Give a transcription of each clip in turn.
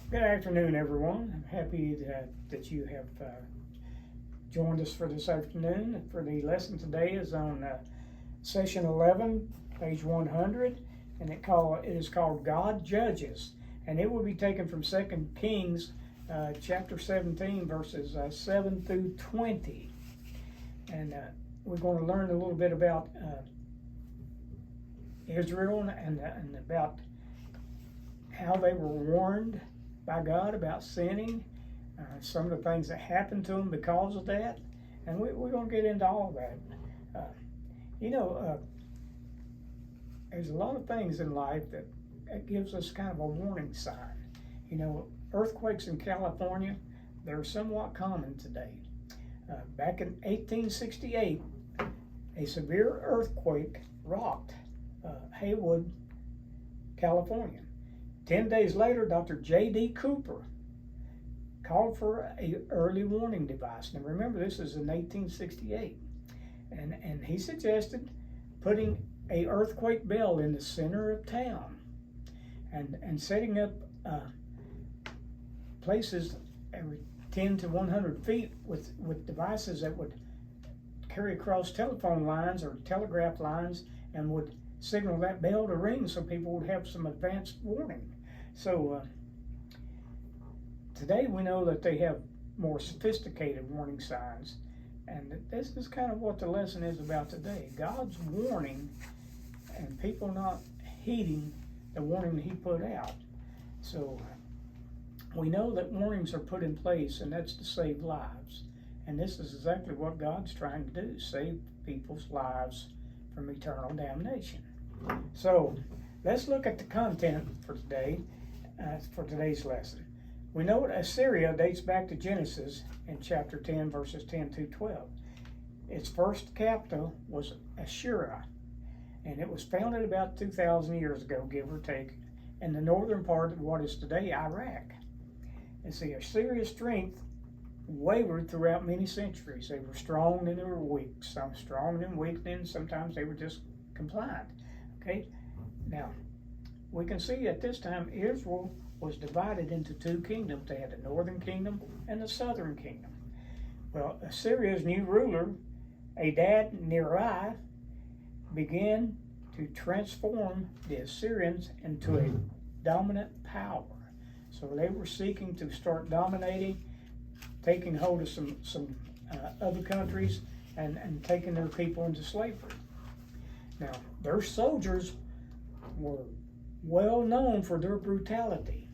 Good afternoon, everyone. I'm happy that you have joined us for this afternoon. For the lesson today is on session 11, page 100, and it is called God Judges, and it will be taken from 2 Kings chapter 17, verses 7 through 20. And we're going to learn a little bit about Israel and about how they were warned by God about sinning, some of the things that happened to them because of that, and we're going to get into all of that. There's a lot of things in life that gives us kind of a warning sign. Earthquakes in California, they're somewhat common today. Back in 1868, a severe earthquake rocked Haywood, California. 10 days later, Dr. J.D. Cooper called for an early warning device. Now remember, this is in 1868. And he suggested putting a earthquake bell in the center of town and setting up places every 10 to 100 feet with devices that would carry across telephone lines or telegraph lines and would signal that bell to ring so people would have some advanced warning. So today we know that they have more sophisticated warning signs, and this is kind of what the lesson is about today. God's warning and people not heeding the warning that he put out. So we know that warnings are put in place, and that's to save lives. And this is exactly what God's trying to do, save people's lives from eternal damnation. So let's look at the content for today, for today's lesson. We know that Assyria dates back to Genesis in chapter 10, verses 10 through 12. Its first capital was Ashura, and it was founded about 2,000 years ago, give or take, in the northern part of what is today Iraq. And see, Assyria's strength wavered throughout many centuries. They were strong, then they were weak. Some strong, then weak, then sometimes they were just compliant. Okay, now we can see at this time Israel was divided into two kingdoms. They had the northern kingdom and the southern kingdom. Well, Assyria's new ruler, Adad-nirari, began to transform the Assyrians into a dominant power. So they were seeking to start dominating, taking hold of some other countries and taking their people into slavery. Now, their soldiers were well known for their brutality,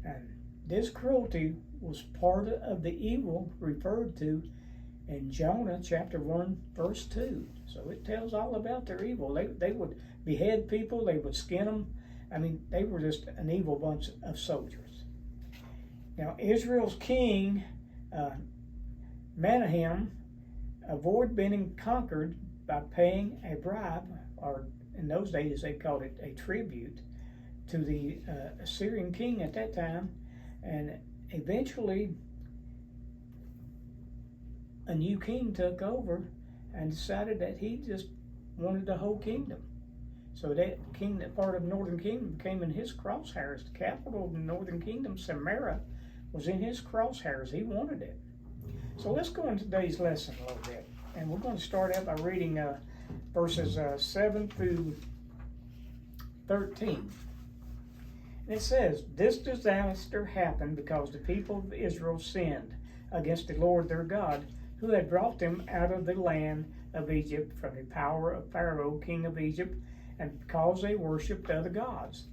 and this cruelty was part of the evil referred to in Jonah chapter 1, verse 2. So it tells all about their evil. They would behead people, they would skin them. I mean, they were just an evil bunch of soldiers. Now, Israel's king, Menahem, avoided being conquered by paying a bribe, or in those days they called it a tribute, to the Assyrian king at that time, and eventually a new king took over and decided that he just wanted the whole kingdom. So that part of the northern kingdom became in his crosshairs. The capital of the northern kingdom, Samaria, was in his crosshairs. He wanted it. So let's go into today's lesson a little bit. And we're going to start out by reading verses 7 through 13. And it says, "This disaster happened because the people of Israel sinned against the Lord their God, who had brought them out of the land of Egypt from the power of Pharaoh, king of Egypt, and because they worshipped other gods.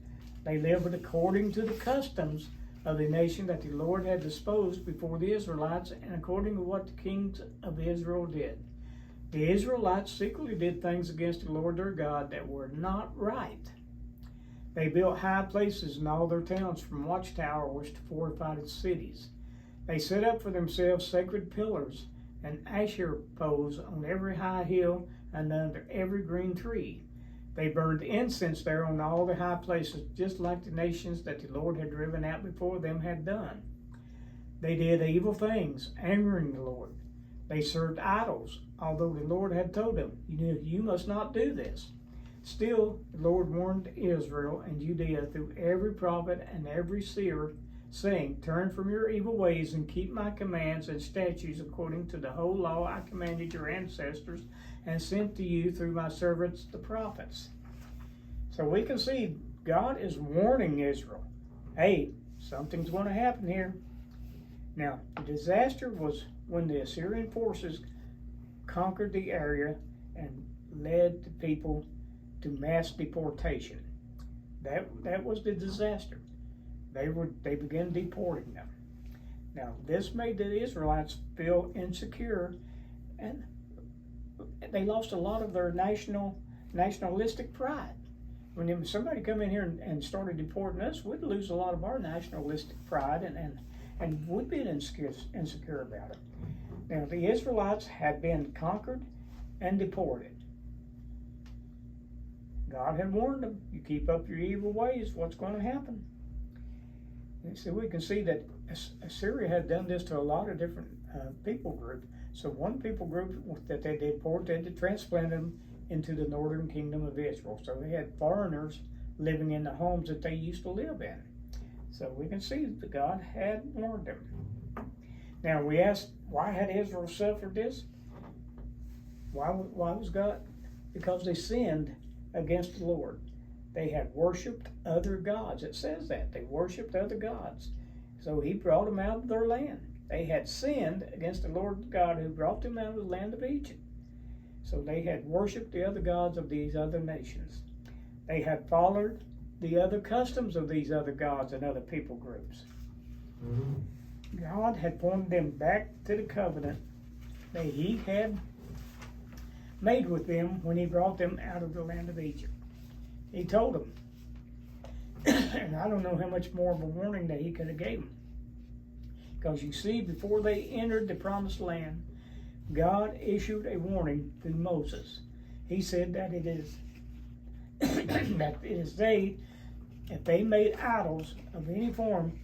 They lived according to the customs of the nation that the Lord had disposed before the Israelites, and according to what the kings of Israel did. The Israelites secretly did things against the Lord their God that were not right. They built high places in all their towns, from watchtowers to fortified cities. They set up for themselves sacred pillars and Asherah poles on every high hill and under every green tree. They burned incense there on all the high places, just like the nations that the Lord had driven out before them had done. They did evil things, angering the Lord. They served idols, although the Lord had told them, you must not do this. Still, the Lord warned Israel and Judea through every prophet and every seer saying, turn from your evil ways and keep my commands and statutes according to the whole law I commanded your ancestors and sent to you through my servants the prophets. So we can see God is warning Israel, hey, something's going to happen here. Now, the disaster was when the Assyrian forces conquered the area and led the people to mass deportation. That was the disaster. They began deporting them. Now, this made the Israelites feel insecure, and they lost a lot of their nationalistic pride. When somebody come in here and started deporting us, we'd lose a lot of our nationalistic pride, and we'd be insecure about it. Now, the Israelites had been conquered and deported. God had warned them, you keep up your evil ways, what's going to happen? And so we can see that Assyria had done this to a lot of different people groups. So one people group that they deported, they transplanted them into the northern kingdom of Israel. So they had foreigners living in the homes that they used to live in. So we can see that God had warned them. Now we ask, why had Israel suffered this? Why was God? Because they sinned against the Lord. They had worshipped other gods. It says that. They worshipped other gods. So he brought them out of their land. They had sinned against the Lord God who brought them out of the land of Egypt. So they had worshipped the other gods of these other nations. They had followed the other customs of these other gods and other people groups. Mm-hmm. God had pointed them back to the covenant that he had made with them when he brought them out of the land of Egypt. He told them, and I don't know how much more of a warning that he could have gave them. Because you see, before they entered the promised land, God issued a warning through Moses. He said that it is if they made idols of any form,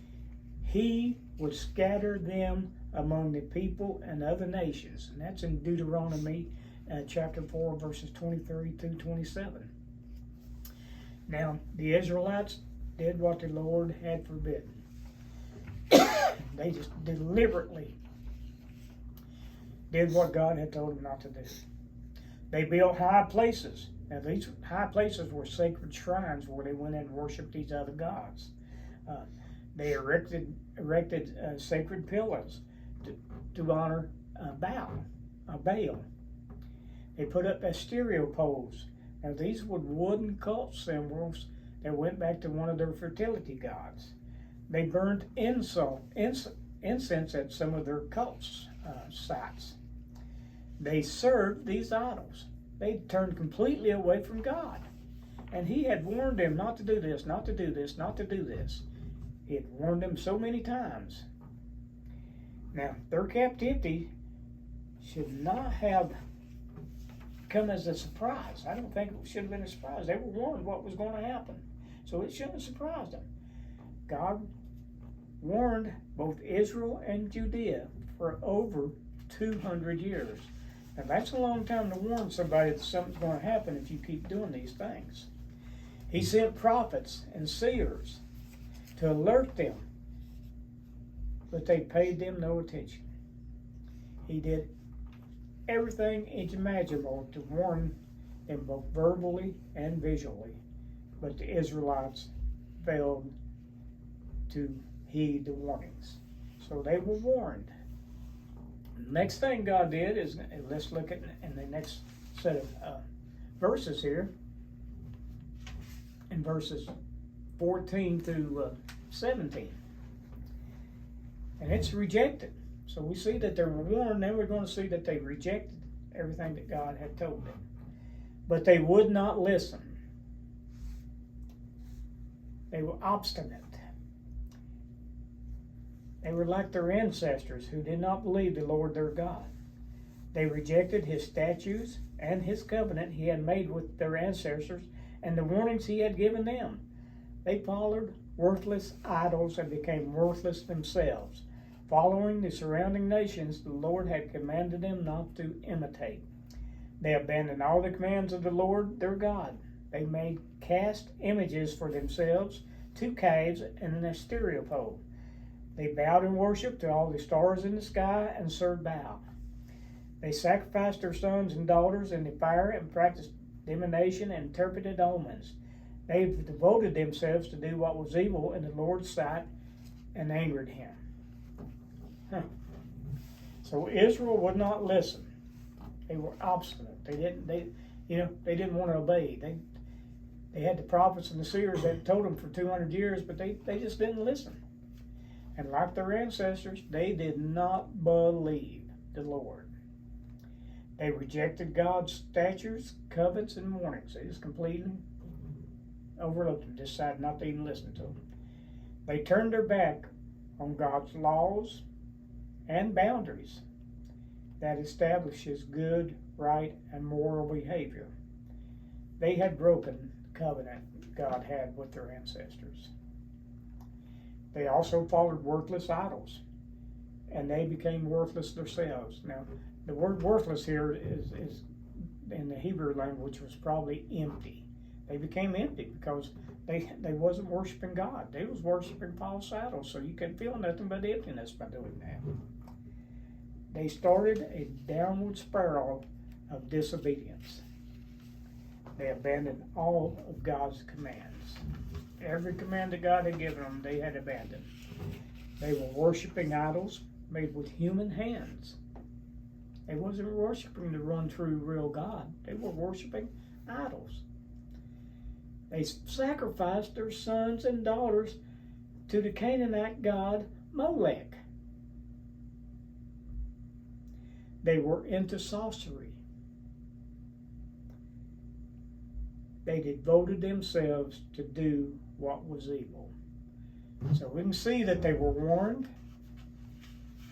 he would scatter them among the people and other nations. And that's in Deuteronomy chapter 4, verses 23 through 27. Now, the Israelites did what the Lord had forbidden. They just deliberately did what God had told them not to do. They built high places. Now, these high places were sacred shrines where they went in and worshiped these other gods. They erected sacred pillars to honor Baal. They put up asterial poles. Now, these were wooden cult symbols that went back to one of their fertility gods. They burned incense at some of their cult sites. They served these idols. They turned completely away from God. And he had warned them not to do this, not to do this, not to do this. He had warned them so many times. Now, their captivity should not have come as a surprise. I don't think it should have been a surprise. They were warned what was going to happen. So it shouldn't have surprised them. God warned both Israel and Judea for over 200 years. Now that's a long time to warn somebody that something's going to happen if you keep doing these things. He sent prophets and seers to alert them, but they paid them no attention. He did everything imaginable to warn them both verbally and visually, but the Israelites failed to heed the warnings. So they were warned. Next thing God did is, let's look at in the next set of verses here, in verses 14 through 17. And it's rejected. So we see that they were warned, then we're going to see that they rejected everything that God had told them. But they would not listen. They were obstinate. They were like their ancestors who did not believe the Lord their God. They rejected his statutes and his covenant he had made with their ancestors and the warnings he had given them. They followed worthless idols and became worthless themselves, following the surrounding nations the Lord had commanded them not to imitate. They abandoned all the commands of the Lord their God. They made cast images for themselves, 2 calves and an asterial pole. They bowed in worship to all the stars in the sky and served Baal. They sacrificed their sons and daughters in the fire and practiced divination and interpreted omens. They devoted themselves to do what was evil in the Lord's sight and angered him. So Israel would not listen. They were obstinate. They didn't want to obey. They had the prophets and the seers that told them for 200 years, but they just didn't listen. And like their ancestors, they did not believe the Lord. They rejected God's statutes, covenants, and warnings. They just completely overlooked them, decided not to even listen to them. They turned their back on God's laws and boundaries that establishes good, right, and moral behavior. They had broken the covenant God had with their ancestors. They also followed worthless idols, and they became worthless themselves. Now, the word worthless here is in the Hebrew language was probably empty. They became empty because they wasn't worshiping God. They was worshiping false idols, so you could feel nothing but emptiness by doing that. They started a downward spiral of disobedience. They abandoned all of God's commands. Every command that God had given them, they had abandoned. They were worshiping idols made with human hands. They wasn't worshiping the one true real God. They were worshiping idols. They sacrificed their sons and daughters to the Canaanite god Molech. They were into sorcery. They devoted themselves to do what was evil. So we can see that they were warned,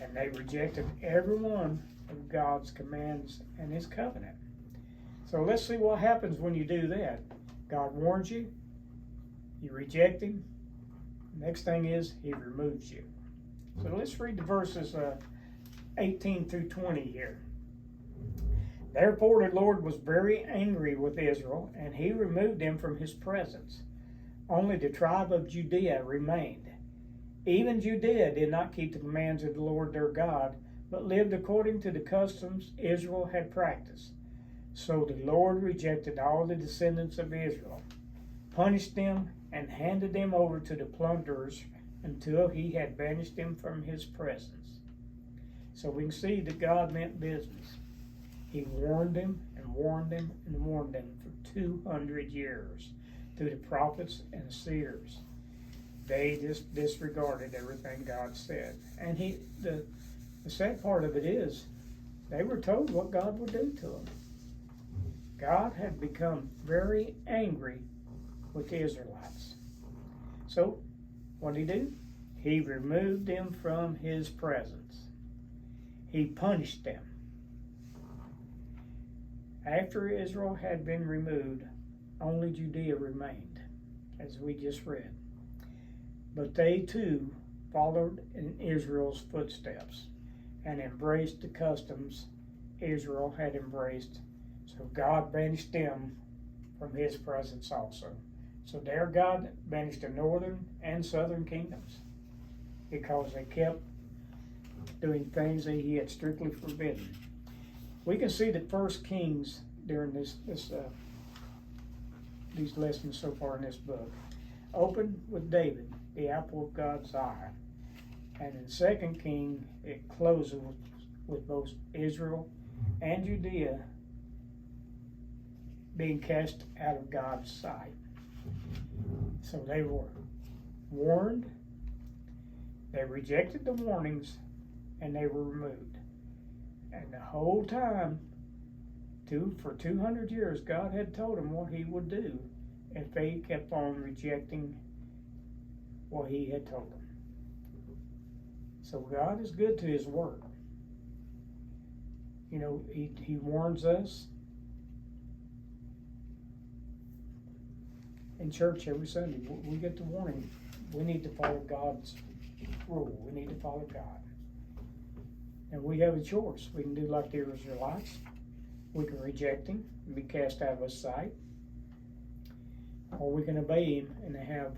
and they rejected every one of God's commands and his covenant. So let's see what happens when you do that. God warns you, you reject him. Next thing is he removes you. So let's read the verses 18 through 20 here. Therefore the Lord was very angry with Israel, and he removed them from his presence. Only the tribe of Judea remained. Even Judea did not keep the commands of the Lord their God, but lived according to the customs Israel had practiced. So the Lord rejected all the descendants of Israel, punished them, and handed them over to the plunderers until he had banished them from his presence. So we can see that God meant business. He warned them and warned them and warned them for 200 years through the prophets and seers. They just disregarded everything God said. And the sad part of it is, they were told what God would do to them. God had become very angry with the Israelites. So, what did he do? He removed them from his presence. He punished them. After Israel had been removed, only Judea remained, as we just read. But they too followed in Israel's footsteps and embraced the customs Israel had embraced. So God banished them from his presence also. So there God banished the northern and southern kingdoms because they kept doing things that he had strictly forbidden. We can see that 1 Kings during these lessons so far in this book opened with David, the apple of God's eye. And in 2 Kings, it closes with both Israel and Judea being cast out of God's sight. So they were warned, they rejected the warnings, and they were removed. And the whole time, for 200 years, God had told them what he would do if they kept on rejecting what he had told them. So God is good to his word. You know, he warns us in church every Sunday. We get the warning. We need to follow God's rule. We need to follow God. And we have a choice. We can do like the Israelites. We can reject him and be cast out of his sight. Or we can obey him and have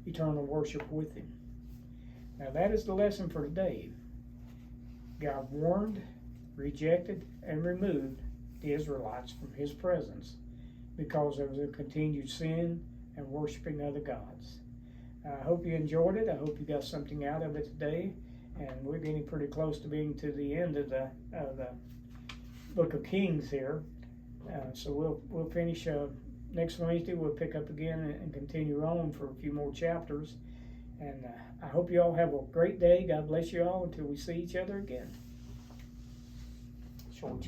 eternal worship with him. Now that is the lesson for today. God warned, rejected, and removed the Israelites from his presence because of their continued sin and worshiping other gods. I hope you enjoyed it. I hope you got something out of it today. And we're getting pretty close to being to the end of the Book of Kings here. So we'll finish next Wednesday. We'll pick up again and continue on for a few more chapters. And I hope you all have a great day. God bless you all until we see each other again. Short.